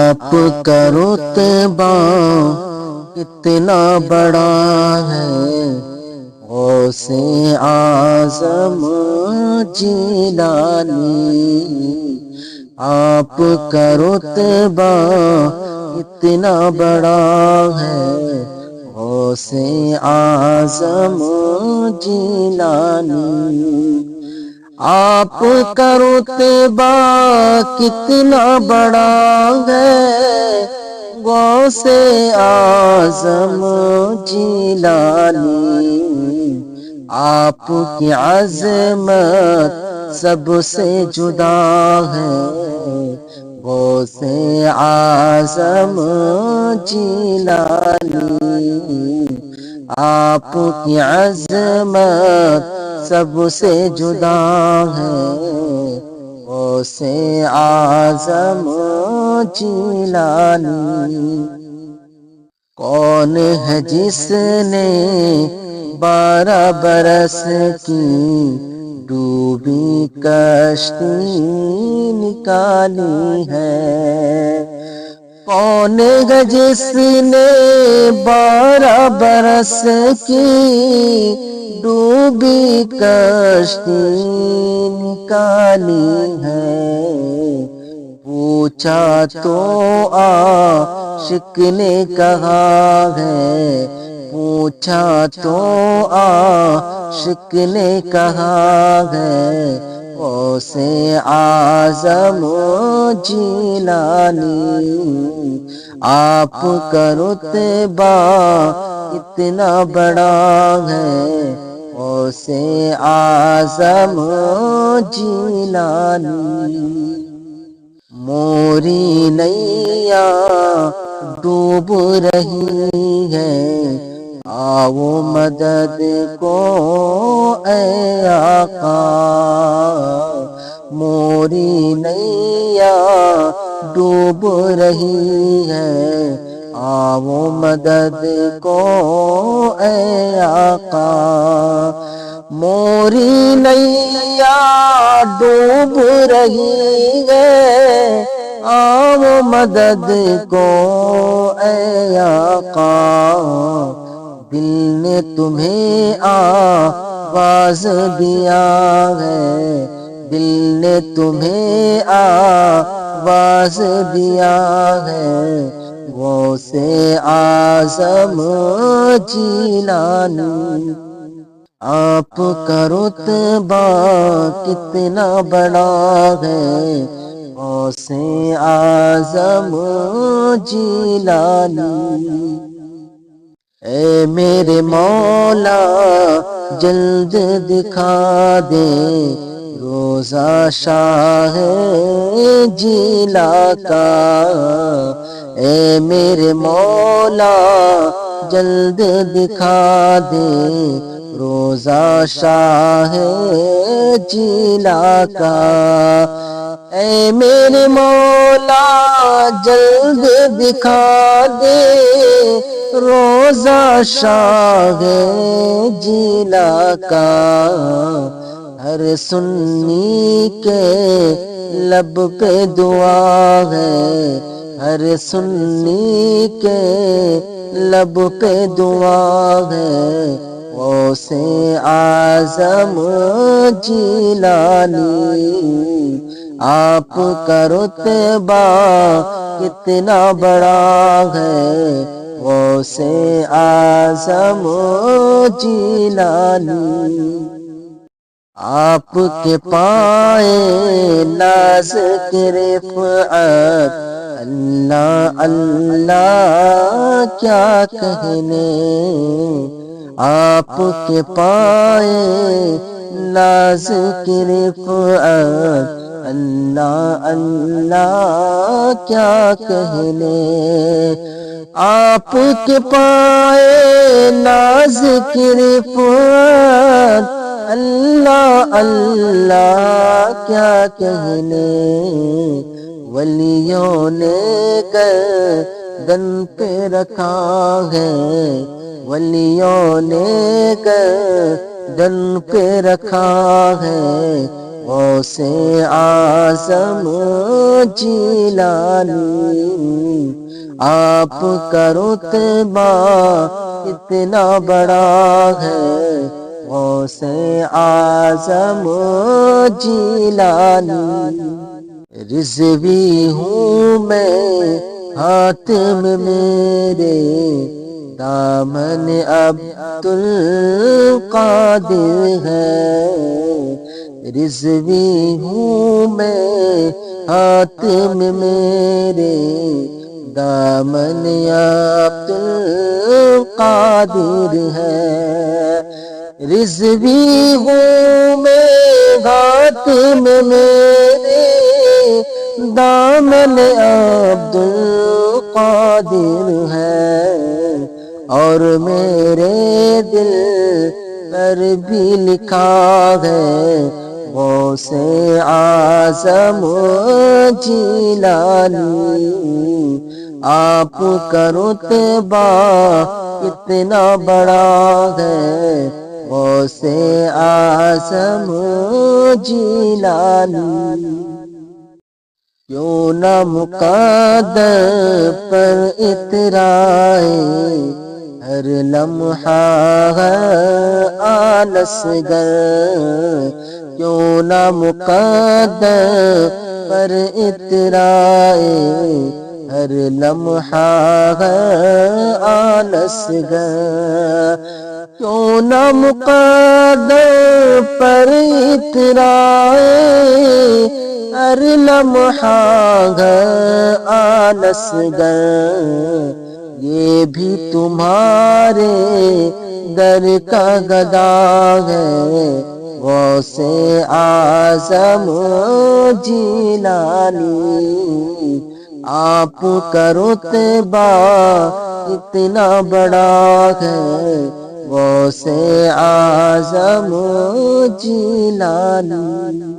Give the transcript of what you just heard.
آپ کا رتبہ کتنا بڑا ہے، غوث اعظم جیلانی۔ آپ کا رتبہ اتنا بڑا ہے، غوث اعظم جیلانی۔ آپ کا رتبہ کتنا بڑا ہے، غوث اعظم جیلانی۔ آپ کی عظمت سب سے جدا ہے، غوث اعظم جیلانی۔ آپ کی عظمت سب سے جدا ہے، غوث اعظم جیلانی۔ کون ہے جس نے 12 برس کی ڈوبی کشتی نکالی ہے؟ کون ہے جس نے 12 برس کی ڈوبی کشتی نکالی ہے؟ پوچھا تو عاشق نے کہا ہے، پوچھا تو عاشق نے کہا ہے، غوث اعظم جیلانی۔ آپ کا رتبہ اتنا بڑا ہے، غوث اعظم جیلانی۔ موری نیا ڈوب رہی ہے، آؤ مدد کو اے آقا۔ موری نیا ڈوب رہی ہے، آؤ مدد کو اے آقا۔ موری نیا ڈوب رہی ہے، آؤ مدد کو اے آقا۔ دل نے تمہیں آواز دیا ہے، دل نے تمہیں آواز دیا ہے، غوث اعظم جیلانی۔ آپ کا رتبہ کتنا بڑا ہے، غوث اعظم جیلانی۔ اے میرے مولا جلد دکھا دے روضہ شاہ جیلا کا۔ اے میرے مولا جلد دکھا دے روضہ شاہ جیلا کا۔ اے میرے مولا جلد دکھا دے روضہ شاہ جیلا کا۔ ہر سنی کے لب پہ دعا ہے، ہر سنی کے لب پہ دعا ہے، غوث اعظم جیلانی۔ آپ کا رتبہ کتنا بڑا ہے، غوث اعظم جیلانی۔ آپ کے پائے ناز کی رفعت، اللہ اللہ کیا کہنے۔ آپ کے پائے ناز کی رفعت، اللہ اللہ کیا کہنے۔ آپ کے پائے ناز کی رفعت، اللہ اللہ کیا کہنے۔ ولیوں نے گردن پہ رکھا ہے، ولیوں نے گردن پہ رکھا ہے، غوث اعظم جیلانی، آپ کا رتبہ اتنا بڑا ہے، غوث اعظم جیلانی۔ رضوی ہوں میں حاتم میرے، دامن عبد القادر ہے۔ رضوی ہوں میں حاتم میرے، دامن عبد القادر ہے۔ رضوی ہوں میں حاتم میرے، دامن عبد القادر ہے۔ اور میرے دل پر بھی لکھا ہے، غوث اعظم جیلانی، آپ کا رتبہ اتنا بڑا ہے، غوث اعظم جیلانی۔ کیوں نہ مقدر پر اترائے، ہر لمحہ آلس گر، کیوں نہ مقدر پر اترائے، ہر لمحہ آلس گر، کیوں نہ مقدر پر اترائے، ہر لمحہ آلس گر، یہ بھی تمہارے در کا گدا ہے، غوث اعظم جیلانی، آپ کا رتبہ اتنا بڑا ہے، غوث اعظم جیلانی۔